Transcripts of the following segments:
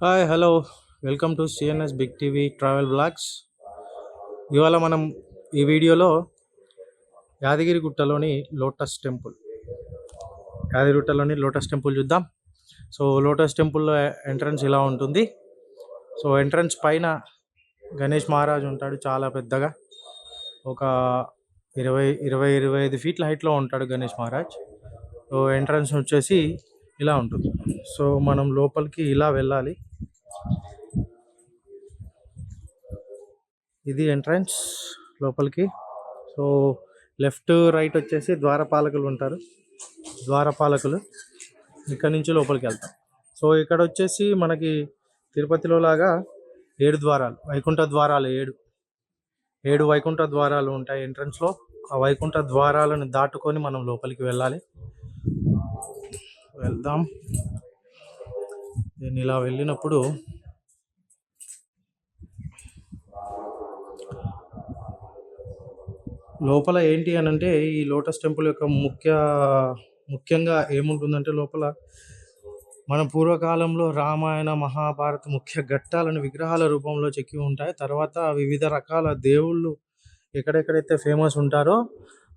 Hi hello welcome to CNS big TV travel blogs. ఇవాళ మనం ఈ వీడియోలో యాదగిరిగుట్టలోని లోటస్ టెంపుల్ యాదగిరిగుట్టలోని లోటస్ టెంపుల్ చూద్దాం. సో లోటస్ టెంపుల్లో ఎంట్రన్స్ ఇలా ఉంటుంది. సో ఎంట్రన్స్ పైన గణేష్ మహారాజ్ ఉంటాడు, చాలా పెద్దగా. ఒక 25 ఫీట్ల హైట్లో ఉంటాడు గణేష్ మహారాజ్. సో ఎంట్రన్స్ వచ్చేసి ఇలా ఉంటుంది. సో మనం లోపలికి ఇలా వెళ్ళాలి. ఇది ఎంట్రన్స్ లోపలికి. సో లెఫ్ట్ రైట్ వచ్చేసి ద్వారపాలకులు ఉంటారు. ద్వారపాలకులు ఇక్కడ నుంచి లోపలికి వెళ్తాం. సో ఇక్కడ వచ్చేసి మనకి తిరుపతిలో లాగా 7 ద్వారాలు, వైకుంఠ ద్వారాలు, ఏడు వైకుంఠ ద్వారాలు ఉంటాయి ఎంట్రన్స్లో. ఆ వైకుంఠ ద్వారాలను దాటుకొని మనం లోపలికి వెళ్దాం. నేను ఇలా వెళ్ళినప్పుడు లోపల ఏంటి అని అంటే, ఈ లోటస్ టెంపుల్ యొక్క ముఖ్యంగా ఏముంటుందంటే, లోపల మన పూర్వకాలంలో రామాయణ మహాభారత ముఖ్య ఘట్టాలను విగ్రహాల రూపంలో చెక్కి ఉంటాయి. తర్వాత వివిధ రకాల దేవుళ్ళు ఎక్కడెక్కడైతే ఫేమస్ ఉంటారో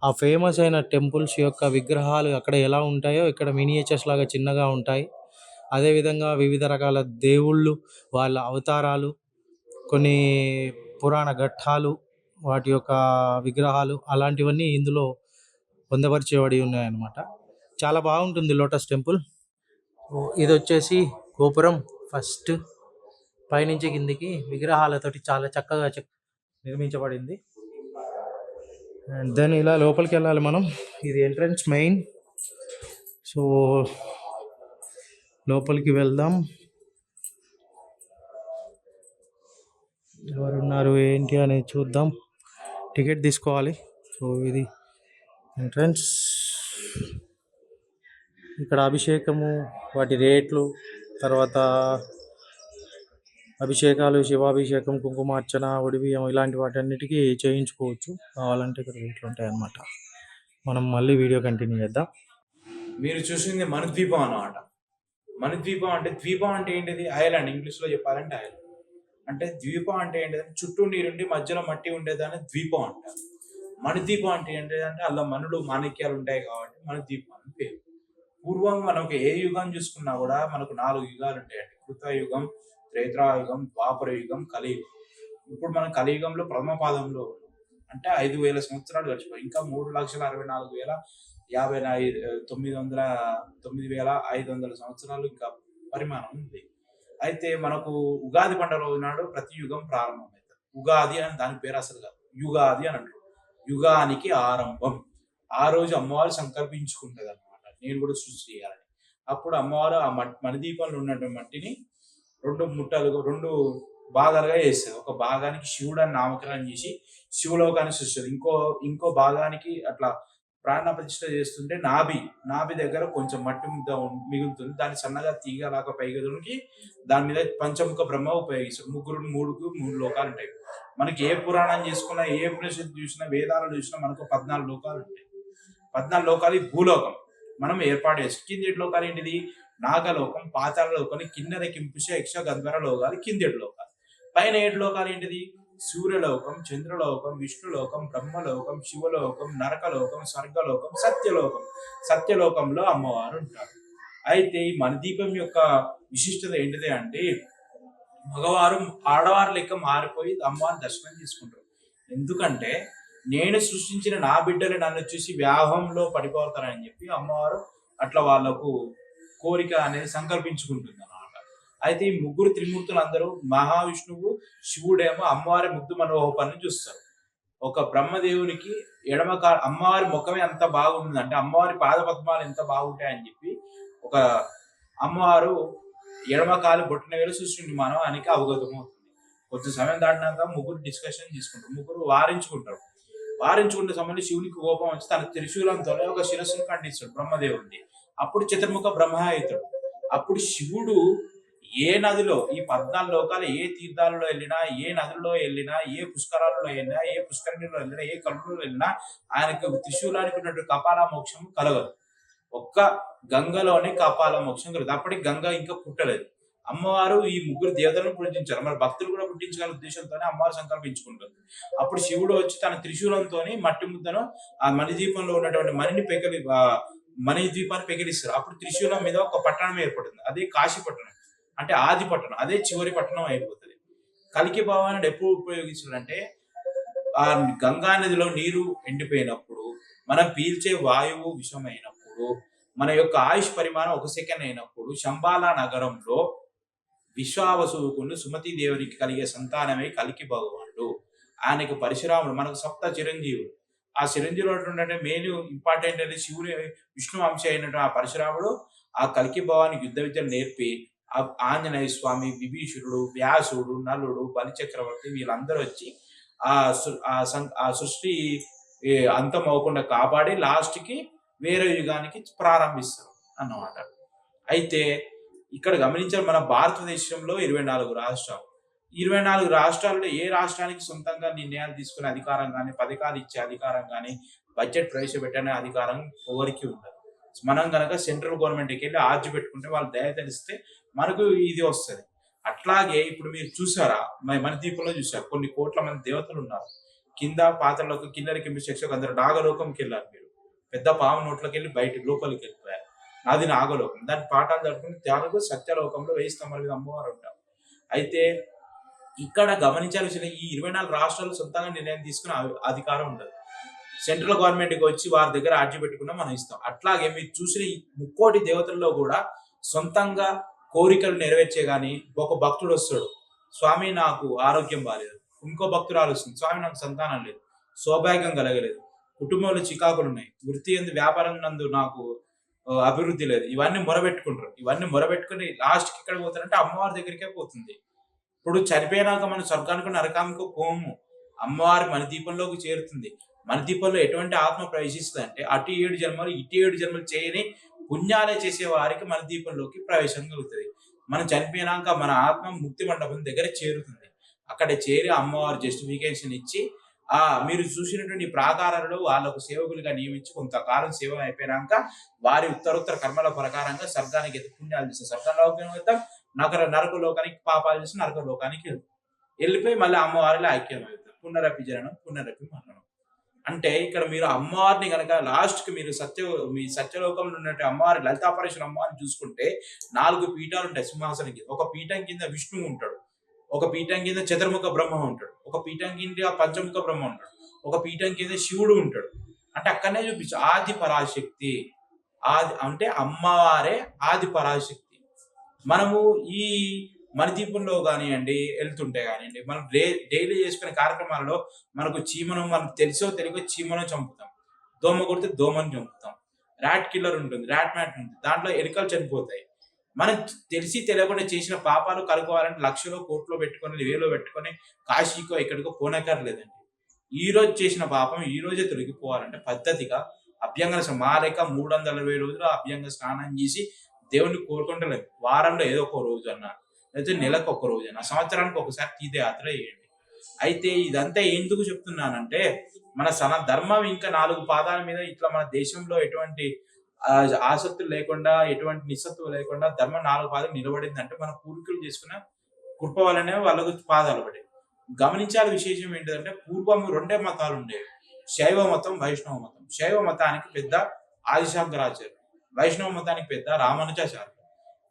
ఆ ఫేమస్ అయిన టెంపుల్స్ యొక్క విగ్రహాలు అక్కడ ఎలా ఉంటాయో ఇక్కడ మినియేచర్స్ లాగా చిన్నగా ఉంటాయి. అదేవిధంగా వివిధ రకాల దేవుళ్ళు, వాళ్ళ అవతారాలు, కొన్ని పురాణ ఘట్టాలు, వాటి యొక్క విగ్రహాలు అలాంటివన్నీ ఇందులో పొందపరిచేబడి ఉన్నాయన్నమాట. చాలా బాగుంటుంది లోటస్ టెంపుల్. ఇది వచ్చేసి గోపురం. ఫస్ట్ పైనుంచి కిందికి విగ్రహాలతోటి చాలా చక్కగా నిర్మించబడింది. అండ్ దెన్ ఇలా లోపలికి వెళ్ళాలి మనం. ఇది ఎంట్రన్స్ మెయిన్. సో లోపలికి వెళ్దాం. ఎవరున్నారు ఏంటి అనేది చూద్దాం. టికెట్ తీసుకోవాలి. సో ఇది ఎంట్రన్స్. ఇక్కడ అభిషేకము, వాటి రేట్లు, తర్వాత అభిషేకాలు, శివాభిషేకం, కుంకుమార్చన, ఒడిబియ్యం ఇలాంటి వాటన్నిటికీ చేయించుకోవచ్చు. కావాలంటే ఇక్కడ రేట్లు ఉంటాయి అన్నమాట. మనం మళ్ళీ వీడియో కంటిన్యూ చేద్దాం. మీరు చూసింది మణిద్వీపం అన్నమాట. మణిద్వీపం అంటే, ద్వీపం అంటే ఏంటిది? ఐలాండ్. ఇంగ్లీష్లో చెప్పాలంటే ఐలాండ్. అంటే ద్వీపం అంటే ఏంటిదంటే చుట్టూ నీరుండి మధ్యలో మట్టి ఉండేదాన్ని ద్వీపం అంటారు. మణిద్వీపం అంటే ఏంటిదంటే అలా మనులు మాణిక్యాలు ఉంటాయి కాబట్టి మణిద్వీపం అని పేరు. పూర్వం మనకు ఏ యుగం చూసుకున్నా కూడా మనకు 4 యుగాలు ఉంటాయండి. కృతయుగం, త్రేతాయుగం, ద్వాపర యుగం, కలియుగం. ఇప్పుడు మనం కలియుగంలో ప్రథమ పాదంలో ఉన్నాం. అంటే 5,000 సంవత్సరాలు గడిచిపోయి ఇంకా 3,64,900 సంవత్సరాలు ఇంకా పరిమాణం ఉంది. అయితే మనకు ఉగాది పండుగ నాడు ప్రతి యుగం ప్రారంభమవుతుంది. ఉగాది అని దాని పేరు అసలు కాదు, యుగాది అని అంటారు. యుగానికి ఆరంభం. ఆ రోజు అమ్మవారు సంకల్పించుకుంటుంది అనమాట, నేను కూడా సృష్టి చేయాలని. అప్పుడు అమ్మవారు ఆ మణిదీపంలో ఉన్నటువంటి మట్టిని 2 భాగాలుగా చేస్తుంది. ఒక భాగానికి శివుడు అని నామకరణం చేసి శివలోకాన్ని సృష్టిస్తుంది. ఇంకో భాగానికి అట్లా ప్రాణ ప్రతిష్ఠ చేస్తుంటే నాభి దగ్గర కొంచెం మట్టి ముద్ద మిగులుతుంది. దాన్ని సన్నగా తీగలాగా పైగదునికి దాని మీద పంచముఖ బ్రహ్మ ఉపయోగిస్తారు. 3 లోకాలు ఉంటాయి. మనకి ఏ పురాణం చేసుకున్నా, ఏ ఉపనిషత్తు చూసినా, వేదాలు చూసినా మనకు 14 లోకాలు ఉంటాయి. 14 లోకాలు భూలోకం మనం ఏర్పాటు చేస్తాం. కింది లోకాలు ఏంటిది? నాగలోకం, పాతాళ లోకం, కిన్నెర కింపుష యక్ష గంధర్వ లోకాలు కింది లోకాలు. పైన 7 లోకాలు ఏంటిది? సూర్యలోకం, చంద్రలోకం, విష్ణులోకం, బ్రహ్మలోకం, శివలోకం, నరకలోకం, స్వర్గలోకం, సత్యలోకం. సత్యలోకంలో అమ్మవారు ఉంటారు. అయితే ఈ మణిదీపం యొక్క విశిష్టత ఏంటిది అంటే, మగవారు ఆడవారు లెక్క మారిపోయి అమ్మవారిని దర్శనం చేసుకుంటారు. ఎందుకంటే నేను సృష్టించిన నా బిడ్డలు నన్ను చూసి వ్యాహంలో పడిపోతారని చెప్పి అమ్మవారు అట్లా వాళ్ళకు కోరిక అనేది సంకల్పించుకుంటుంది అన్నమాట. అయితే ఈ ముగ్గురు త్రిమూర్తులు అందరూ, మహావిష్ణువు, శివుడేమో అమ్మవారి ముగ్ధు మనోహోపాన్ని చూస్తారు. ఒక బ్రహ్మదేవునికి అమ్మవారి ముఖమే అంత బాగుంటుంది అంటే, అమ్మవారి పాదపద్మాలు ఎంత బాగుంటాయని చెప్పి ఒక అమ్మవారు ఎడమకాలి బొట్టిన వేలు సృష్టి మనవానికి అవగతం అవుతుంది. కొంచెం సమయం దాటినాక ముగ్గురు డిస్కషన్ తీసుకుంటారు. ముగ్గురు వారించుకుంటే సంబంధించి శివునికి కోపం వచ్చి తన త్రిశూలంతో ఒక శిరస్సును ఖండిస్తాడు బ్రహ్మదేవుడిని. అప్పుడు చతుర్ముఖ బ్రహ్మ అవుతాడు. అప్పుడు శివుడు ఏ నదిలో, ఈ 14 లోకాలు ఏ తీర్థాలలో వెళ్ళినా, ఏ నదుల్లో వెళ్ళినా, ఏ పుష్కరాలలో వెళ్ళినా, ఏ పుష్కరిణిలో వెళ్ళినా, ఏ కలుపులో వెళ్ళినా ఆయనకు త్రిశూలానికి ఉన్నటువంటి కపాల మోక్షం కలగదు. ఒక్క గంగలోనే కపాల మోక్షం కలగదు. అప్పటికి గంగ ఇంకా పుట్టలేదు. అమ్మవారు ఈ ముగ్గురు దేవతలను పూజించారు. మరి భక్తులు కూడా పుట్టించగల ఉద్దేశంతోనే అమ్మవారు సంకల్పించుకుంటుంది. అప్పుడు శివుడు వచ్చి తన త్రిశూలంతోని మట్టి ముద్దను ఆ మణిదీపంలో ఉన్నటువంటి మణిద్వీపాన్ని పెకిలిస్తారు. అప్పుడు త్రిశూలం మీద ఒక పట్టణం ఏర్పడుతుంది. అదే కాశీ పట్టణం. అంటే ఆది పట్టణం. అదే చివరి పట్టణం అయిపోతుంది. కల్కి భగవానుడు ఎప్పుడు ఉపయోగించాడంటే ఆ గంగా నదిలో నీరు ఎండిపోయినప్పుడు, మనం పీల్చే వాయువు విషమైనప్పుడు, మన యొక్క ఆయుష్ పరిమాణం 1 సెకండ్ అయినప్పుడు, శంబాలా నగరంలో విశ్వావసువుకును సుమతి దేవునికి కలిగే సంతానమే కల్కి భగవానుడు. ఆయనకు పరశురాముడు, మనకు సప్త చిరంజీవుడు. ఆ చిరంజీవులు అంటే మెయిన్ ఇంపార్టెంట్ అనేది శివుని విష్ణు అంశ అయినటువంటి ఆ పరశురాముడు ఆ కల్కి భగవానికి యుద్ధ విద్యలు నేర్పి ఆంజనేయ స్వామి, విభీషణుడు, వ్యాసుడు, నలుడు, బలిచక్రవర్తి వీళ్ళందరూ వచ్చి ఆ సృష్టి అంతం అవ్వకుండా కాపాడి లాస్ట్‌కి వేరే యుగానికి ప్రారంభిస్తారు అన్నమాట. అయితే ఇక్కడ గమనించాలి, మన భారతదేశంలో 24 రాష్ట్రాలు. 24 రాష్ట్రాల్లో ఏ రాష్ట్రానికి సొంతంగా నిర్ణయాలు తీసుకునే అధికారం గాని, పథకాలు ఇచ్చే అధికారం గాని, బడ్జెట్ ప్రవేశపెట్టే అధికారం ఎవరికీ ఉండదు. మనం గనక సెంట్రల్ గవర్నమెంట్‌కెళ్ళి ఆర్జీ పెట్టుకుంటే వాళ్ళు దయ తెలిస్తే మనకు ఇది వస్తది. అట్లాగే ఇప్పుడు మీరు చూసారా? మణిద్వీపంలో చూసారు. కొన్ని కోట్ల మంది దేవతలున్నారు. కింద పాతాళలోకం, కిన్నెరకింపు శిక్షకు అందరూ నాగలోకంకెళ్లారు మీరు. పెద్ద పాము నోట్లోకెళ్ళి బయటికి లోపలికెళ్ళిపోయారు. అది నాగలోకం. దాని పాఠాలు జరుపుకుని త్యాగకు సత్యలోకంలో 1000 స్తంభాల మీద అమ్మవారు ఉంటారు. అయితే ఇక్కడ గమనించాల్సిన ఈ 24 రాష్ట్రాలు సొంతంగా నిర్ణయం తీసుకునే అధికారం ఉండదు. సెంట్రల్ గవర్నమెంట్‌కి వచ్చి వారి దగ్గర ఆర్జీ పెట్టుకున్నా మనం ఇస్తాం. అట్లాగే మీరు చూసిన ఈ 3,00,00,000 దేవతల్లో కూడా సొంతంగా కోరికలు నెరవేర్చే గాని ఒక భక్తుడు వస్తాడు. స్వామి నాకు ఆరోగ్యం బాలేదు. ఇంకో భక్తురాలు వస్తుంది. స్వామి నాకు సంతానం లేదు. సౌభాగ్యం కలగలేదు. కుటుంబంలో చికాకులున్నాయి. వృత్తి యందు వ్యాపారం నందు నాకు అభివృద్ధి లేదు. ఇవన్నీ మొరబెట్టుకుంటారు. ఇవన్నీ మొరబెట్టుకొని లాస్ట్‌కి ఎక్కడికి పోతారంటే అమ్మవారి దగ్గరికే పోతుంది. ఇప్పుడు చనిపోయినాక మనం స్వర్గానికో నరకానికో పోము. అమ్మవారి మణిదీపంలోకి చేరుతుంది. మణిదీపంలో ఎటువంటి ఆత్మ ప్రవేశిస్తదంటే అటు 7 జన్మలు, ఇటు 7 జన్మలు చేయని పుణ్యాలే చేసే వారికి మణిదీపంలోకి ప్రవేశం కలుగుతది. మనం చనిపోయినాక మన ఆత్మ ముక్తి మండపం దగ్గర చేరుతుంది. అక్కడ చేరి అమ్మవారు జస్టిఫికేషన్ ఇచ్చి మీరు చూసినటువంటి ప్రాకారాలలో వాళ్ళకు సేవకులుగా నియమించి కొంతకాలం సేవ అయిపోయినాక వారి ఉత్తరోత్తర కర్మల ప్రకారంగా స్వర్గానికి ఎత్తి పుణ్యాలు చేస్తే స్వర్గంలోకి వెళ్తాం. నరక లోకానికి పాపాలు చేసి నరక లోకానికి వెళ్తాం. వెళ్ళిపోయి మళ్ళీ అమ్మవారిలో ఐక్యం అవుతాం. పునరపి జననం, పునరపి మరణం. అంటే ఇక్కడ మీరు అమ్మవారిని గనక లాస్ట్‌కి మీరు మీ సత్యలోకంలో ఉన్నటువంటి అమ్మవారి లలితాపరమేశ్వరి అమ్మవారిని చూసుకుంటే 4 పీఠాలు ఉంటాయి సింహాసనం కింద. ఒక పీఠం కింద విష్ణువు ఉంటాడు. ఒక పీఠం కింద చతుర్ముఖ బ్రహ్మ ఉంటాడు. ఒక పీఠం కింద పంచముఖ బ్రహ్మ ఉంటాడు. ఒక పీఠం కింద శివుడు ఉంటాడు. అంటే అక్కడనే చూపించు ఆది పరాశక్తి. అంటే అమ్మవారే ఆది పరాశక్తి. మనము ఈ మణిదీపంలో కానివ్వండి, వెళ్తుంటే కానివ్వండి, మనం డైలీ చేసుకునే కార్యక్రమాలలో మనకు చీమను మనం తెలిసో తెలియకో చీమను చంపుతాం. దోమ కొడితే దోమను చంపుతాం. ర్యాట్ కిల్లర్ ఉంటుంది, ర్యాట్ మ్యాట్ ఉంటుంది. దాంట్లో ఎలుకలు చనిపోతాయి. మనం తెలిసి తెలియకుండా చేసిన పాపాలు కలుకోవాలంటే లక్షలో, కోట్లో పెట్టుకొని, వేలో పెట్టుకొని కాశీకో ఎక్కడికో పోనక్కర్లేదండి. ఈ రోజు చేసిన పాపం ఈ రోజే తొలగిపోవాలంటే పద్ధతిగా అభ్యంగన మా లెక్క 360 రోజులు అభ్యంగ స్నానం చేసి దేవుణ్ణి కోరుకుంటలేదు. వారంలో ఏదో ఒక రోజు అన్నా, లేకపోతే నెలకు ఒక రోజైనా, సంవత్సరానికి ఒకసారి తీర్థయాత్ర చేయండి. అయితే ఇదంతా ఎందుకు చెప్తున్నానంటే మన ధర్మం ఇంకా 4 పాదాల మీద ఇట్లా మన దేశంలో ఎటువంటి ఆసక్తులు లేకుండా, ఎటువంటి నిస్సత్తువ లేకుండా ధర్మం 4 పాదాలు నిలబడిందంటే మన పూర్వీకులు చేసుకున్న కృప వల్లనే వాళ్ళకు పాదాలు పడ్డాయి. గమనించాల విశేషం ఏంటంటే పూర్వం 2 మతాలు ఉండేవి. శైవ మతం, వైష్ణవ మతం. శైవ మతానికి పెద్ద ఆదిశంకరాచార్యులు, వైష్ణవ మతానికి పెద్ద రామానుజాచార్యులు.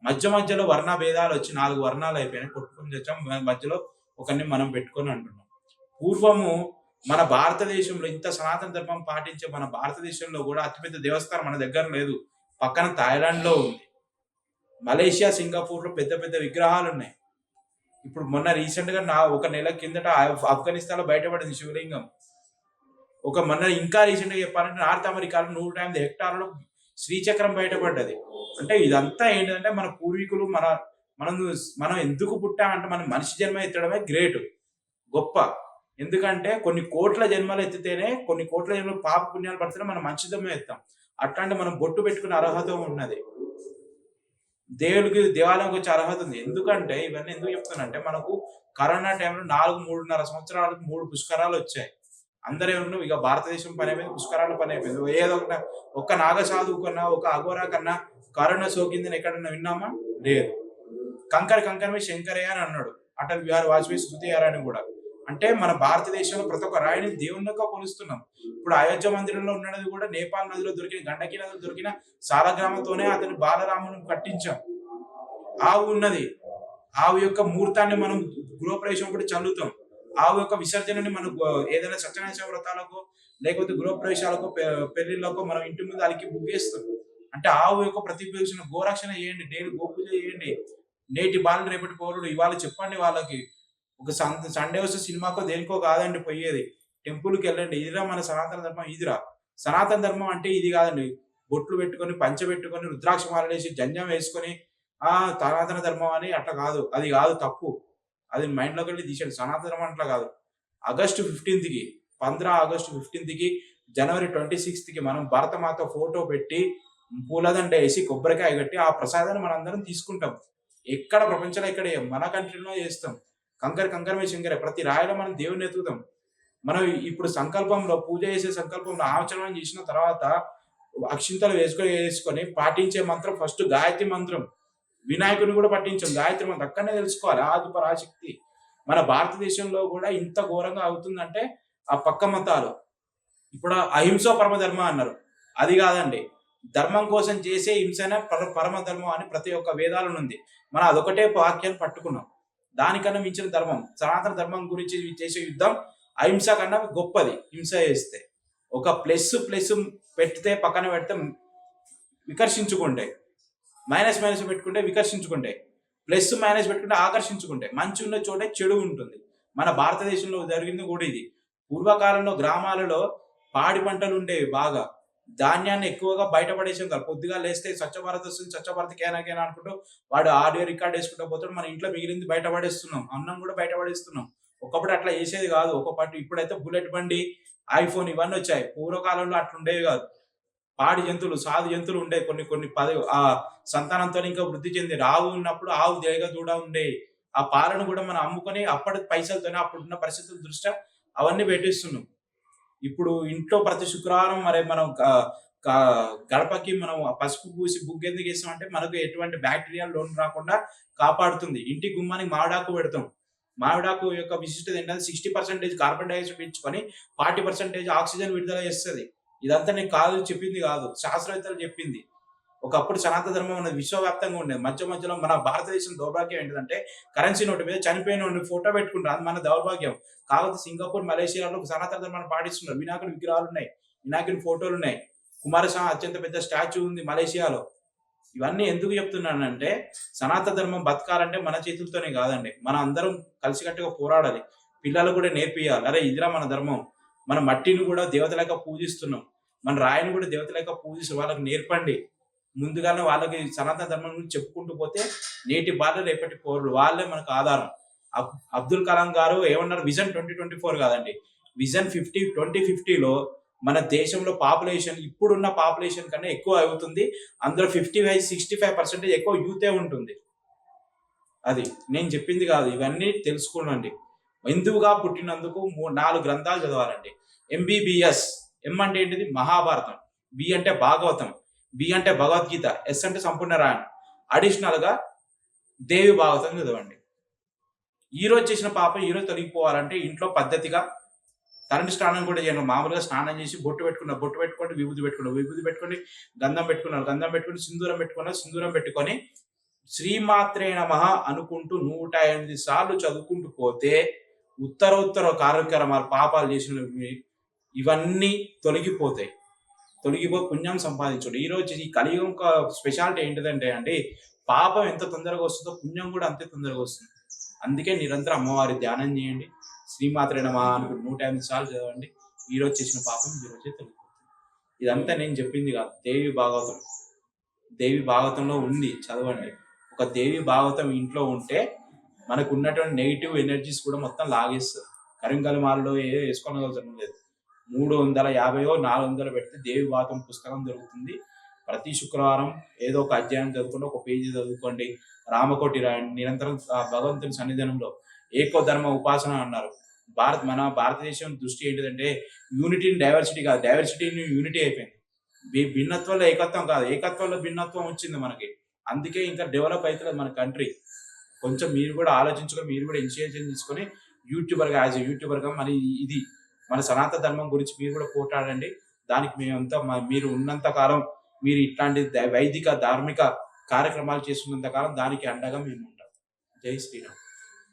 మధ్యలో వర్ణ భేదాలు వచ్చి 4 వర్ణాలు అయిపోయినాయి. కొట్టుకొని తెచ్చాం. మధ్యలో ఒకరిని మనం పెట్టుకొని అంటున్నాం. పూర్వము మన భారతదేశంలో ఇంత సనాతన ధర్మం పాటించే మన భారతదేశంలో కూడా అతిపెద్ద దేవస్థానం మన దగ్గర లేదు. పక్కన థాయిలాండ్ లో ఉంది. మలేషియా, సింగపూర్ లో పెద్ద పెద్ద విగ్రహాలు ఉన్నాయి. ఇప్పుడు మొన్న రీసెంట్ గా ఒక నెల కిందట ఆఫ్ఘనిస్తాన్ లో బయటపడింది శివలింగం. మొన్న ఇంకా రీసెంట్ గా చెప్పాలంటే నార్త్ అమెరికాలో 108 హెక్టార్లు శ్రీచక్రం బయటపడ్డది. అంటే ఇదంతా ఏంటంటే మన పూర్వీకులు మనం ఎందుకు పుట్టామంటే మనం మనిషి జన్మ ఎత్తడమే గ్రేట్, గొప్ప. ఎందుకంటే కొన్ని కోట్ల జన్మలు ఎత్తితేనే, కొన్ని కోట్ల జన్మలు పాప పుణ్యాలు పడితేనే మనం మనిషి జన్మ ఎత్తాం. అట్లాంటి మనం బొట్టు పెట్టుకునే అర్హత ఉన్నది. దేవాలయంకి వచ్చే అర్హత ఉంది. ఎందుకంటే ఇవన్నీ ఎందుకు చెప్తానంటే మనకు కరోనా టైంలో 3.5 సంవత్సరాలకు 3 పుష్కరాలు వచ్చాయి. అందరూ ఏమన్నా ఇక భారతదేశం పని అయిపోయింది, పుష్కరాల పని అయిపోయింది. ఏదో ఒక నాగ సాధువు కన్నా, ఒక అఘోరా కన్నా కరోనా సోకిందని ఎక్కడన్నా విన్నామా? లేదు. కంకర కంకరమే శంకరే అని అన్నాడు. అటల్ బిహారీ వాజ్పేయి స్తుతియారని కూడా. అంటే మన భారతదేశంలో ప్రతి ఒక్క రాయిని దేవునిగా కొలుస్తున్నాం. ఇప్పుడు అయోధ్య మందిరంలో ఉన్నది కూడా నేపాల్ నదిలో దొరికిన, గండకి నదిలో దొరికిన సాలగ్రామంతోనే అతని బాలరామును కట్టించాం. ఆవు ఉన్నది, ఆవు యొక్క ముహూర్తాన్ని మనం గృహప్రవేశం కూడా చల్లుతాం. ఆవు యొక్క విసర్జనని మనం ఏదైనా సత్యనారాయణ వ్రతాలకు లేకపోతే గృహప్రవేశాలకు పెళ్లిళ్ళకు మనం ఇంటి ముందు అలికి బుగ్గేస్తాం. అంటే ఆవు యొక్క ప్రతిపక్షణ గోరక్షణ చేయండి, డైలీ గోపూజ చేయండి. నేటి బాలు రేపటి పౌరుడు ఇవాళ చెప్పండి వాళ్ళకి. ఒక సండే వస్తే సినిమాకో దేనికో కాదండి పోయేది, టెంపుల్కి వెళ్ళండి. ఇదిరా మన సనాతన ధర్మం, ఇదిరా సనాతన ధర్మం అంటే ఇది కాదండి. బొట్లు పెట్టుకొని, పంచె పెట్టుకొని, రుద్రాక్ష మాలలేసి, జంజం వేసుకొని సనాతన ధర్మం అని అట్లా కాదు. అది కాదు, తప్పు. అది మైండ్లోకి వెళ్ళి తీసేయండి. సనాతన ధర్మం అట్లా కాదు. ఆగస్టు 15కి 15 ఆగస్టు 15కి జనవరి 26కి మనం భారతమాత ఫోటో పెట్టి పూలదండ వేసి కొబ్బరికాయ కట్టి ఆ ప్రసాదాన్ని మనం అందరం తీసుకుంటాం. ఎక్కడ ప్రపంచంలో ఎక్కడ మన కంట్రీలో చేస్తాం. కంకరమే శంకరే. ప్రతి రాయిలో మనం దేవుని ఎత్తుకుతాం. మనం ఇప్పుడు సంకల్పంలో పూజ చేసే సంకల్పంలో ఆచరణ చేసిన తర్వాత అక్షింతలు వేసుకొని పాటించే మంత్రం ఫస్ట్ గాయత్రి మంత్రం. వినాయకుని కూడా పట్టించాం గాయత్రి మంత్రం. అక్కడనే తెలుసుకోవాలి ఆది పరాశక్తి. మన భారతదేశంలో కూడా ఇంత ఘోరంగా అవుతుందంటే ఆ పక్క మతాలు. ఇప్పుడు అహింసో పరమధర్మ అన్నారు, అది కాదండి. ధర్మం కోసం చేసే హింసనే పరమ ధర్మం అని ప్రతి ఒక్క వేదాలను ఉంది. మనం అదొకటే వాక్యాన్ని పట్టుకున్నాం. దానికన్నా మించిన ధర్మం, సనాతన ధర్మం గురించి చేసే యుద్ధం అహింస కన్నా గొప్పది. హింస చేస్తే ఒక ప్లస్ పెడితే పక్కన పెడితే వికర్షించుకుంటే, మైనస్ పెట్టుకుంటే వికర్షించుకుంటే, ప్లస్ మైనస్ పెట్టుకుంటే ఆకర్షించుకుంటే, మంచి ఉన్న చోటే చెడు ఉంటుంది. మన భారతదేశంలో జరిగింది కూడా ఇది. పూర్వకాలంలో గ్రామాలలో పాడి పంటలు ఉండేవి బాగా. ధాన్యాన్ని ఎక్కువగా బయటపడేసాం కదా. పొద్దుగా లేస్తే స్వచ్ఛ భారత్ వస్తుంది, స్వచ్ఛ భారత్ కేనా అనుకుంటూ వాడు ఆడియో రికార్డ్ వేసుకుంటూ పోతాడు. మన ఇంట్లో మిగిలింది బయటపడేస్తున్నాం, అన్నం కూడా బయటపడేస్తున్నాం. ఒకప్పుడు అట్లా చేసేది కాదు. ఒకపాటు ఇప్పుడైతే బుల్లెట్ బండి, ఐఫోన్ ఇవన్నీ వచ్చాయి. పూర్వకాలంలో అట్లా ఉండేవి కాదు. పాడి జంతువులు, సాధు జంతువులు ఉండే కొన్ని ఆ సంతానంతో ఇంకా వృద్ధి చెంది. ఆవు ఉన్నప్పుడు ఆవు దేగ దూడ ఉండే. ఆ పాలను కూడా మనం అమ్ముకొని అప్పటి పైసలతోనే అప్పుడున్న పరిస్థితుల దృష్ట్యా అవన్నీ పెట్టిస్తున్నాం. ఇప్పుడు ఇంట్లో ప్రతి శుక్రవారం మరి మనం గడపకి మనం పసుపు పూసి బుగ్గెందుకు వేస్తాం అంటే మనకు ఎటువంటి బ్యాక్టీరియా లోన్ రాకుండా కాపాడుతుంది. ఇంటి గుమ్మానికి మామిడాకు పెడతాం. మామిడాకు యొక్క విశిష్టత ఏంటంటే 60% కార్బన్ డైఆక్సైడ్ పీల్చుకొని 40% ఆక్సిజన్ విడుదల చేస్తుంది. ఇదంతా నేను కాదు చెప్పింది కాదు, శాస్త్రవేత్తలు చెప్పింది. ఒకప్పుడు సనాతన ధర్మం అనేది విశ్వవ్యాప్తంగా ఉండేది. మధ్యలో మన భారతదేశం దౌర్భాగ్యం ఏంటంటే కరెన్సీ నోటు మీద చనిపోయిన ఫోటో పెట్టుకుంటారు. అది మన దౌర్భాగ్యం. కాకపోతే సింగపూర్, మలేషియాలో సనాతన ధర్మాన్ని పాటిస్తున్నారు. వినాయకుడి విగ్రహాలు ఉన్నాయి, వినాయకుడి ఫోటోలు ఉన్నాయి. కుమారస్వామి అత్యంత పెద్ద స్టాచ్యూ ఉంది మలేషియాలో. ఇవన్నీ ఎందుకు చెప్తున్నానంటే సనాతన ధర్మం బతకాలంటే మన చేతులతోనే కాదండి, మన అందరం కలిసికట్టుగా పోరాడాలి. పిల్లలు కూడా నేర్పియాలి. అరే ఇదిరా మన ధర్మం. మన మట్టిని కూడా దేవత లేక పూజిస్తున్నాం, మన రాయిని కూడా దేవత లేక పూజిస్తున్నాం. వాళ్ళకి నేర్పండి. ముందుగానే వాళ్ళకి సనాతన ధర్మం గురించి చెప్పుకుంటూ పోతే నేటి బాలలు రేపటి పౌరులు, వాళ్ళే మనకు ఆధారం. అబ్దుల్ కలాం గారు ఏమన్నారు, విజన్ 2024 కాదండి, విజన్ 2050లో మన దేశంలో పాపులేషన్ ఇప్పుడున్న పాపులేషన్ కన్నా ఎక్కువ అవుతుంది. అందులో 65% ఎక్కువ యూతే ఉంటుంది. అది నేను చెప్పింది కాదు, ఇవన్నీ తెలుసుకోండి. హిందువుగా పుట్టినందుకు 4 గ్రంథాలు చదవాలండి. MBBS, ఎం అంటే ఏంటిది, మహాభారతం. బి అంటే భాగవతం, బి అంటే భగవద్గీత, ఎస్ అంటే సంపూర్ణ రాయణం. అడిషనల్ గా దేవి భాగవతం చదవండి. ఈ రోజు చేసిన పాపం ఈ రోజు తొలగిపోవాలంటే ఇంట్లో పద్ధతిగా తరంటి స్నానం కూడా చేయండి. మామూలుగా స్నానం చేసి బొట్టు పెట్టుకోండి, విభూతి పెట్టుకోండి, గంధం పెట్టుకుని సింధూరం పెట్టుకొని శ్రీమాత్రే నమః అనుకుంటూ 108 సార్లు చదువుకుంటూ పోతే ఉత్తర కార్యక్రమాలు, పాపాలు చేసినవి ఇవన్నీ తొలగిపోతాయి. పుణ్యం సంపాదించండి. ఈ రోజు ఈ కలియుగం స్పెషాలిటీ ఏంటిదంటే అండి, పాపం ఎంత తొందరగా వస్తుందో పుణ్యం కూడా అంతే తొందరగా వస్తుంది. అందుకే నిరంతరం అమ్మవారి ధ్యానం చేయండి. శ్రీమాత్రే నమః అనుకుంటూ 108 సార్లు చదవండి. ఈ రోజు చేసిన పాపం ఈ రోజే తొలగిపోతుంది. ఇదంతా నేను చెప్పింది కాదు, దేవి భాగవతంలో ఉంది, చదవండి. ఒక దేవి భాగవతం ఇంట్లో ఉంటే మనకు ఉన్నటువంటి నెగిటివ్ ఎనర్జీస్ కూడా మొత్తం లాగేస్తుంది. కరింగలమాలలో వేసుకోవడం లేదు. 350 400 పెడితే దేవి భాగవతం పుస్తకం దొరుకుతుంది. ప్రతి శుక్రవారం ఏదో ఒక అధ్యాయం చదువుకోండి, ఒక పేజీ చదువుకోండి, రామకోటి రాయండి. నిరంతరం భగవంతుని సన్నిధానంలో ఏకో ధర్మ ఉపాసన అన్నారు. మన భారతదేశం దృష్టి ఏంటిదంటే యూనిటీని డైవర్సిటీ కాదు, డైవర్సిటీని యూనిటీ అయిపోయింది. భిన్నత్వంలో ఏకత్వం కాదు, ఏకత్వంలో భిన్నత్వం వచ్చింది మనకి. అందుకే ఇంకా డెవలప్ అవుతుంది మన కంట్రీ. కొంచెం మీరు కూడా ఆలోచించుకొని మీరు కూడా ఇనిషియేషన్ తీసుకొని యూట్యూబర్గా యాజ్ ఎ యూట్యూబర్గా మరి ఇది మన సనాతన ధర్మం గురించి మీరు కూడా పోట్లాడండి. దానికి మేమంతా మీరు ఉన్నంత కాలం మీరు ఇట్లాంటి వైదిక ధార్మిక కార్యక్రమాలు చేస్తున్నంత కాలం దానికి అండగా మేము ఉంటాం. జై శ్రీరామ్.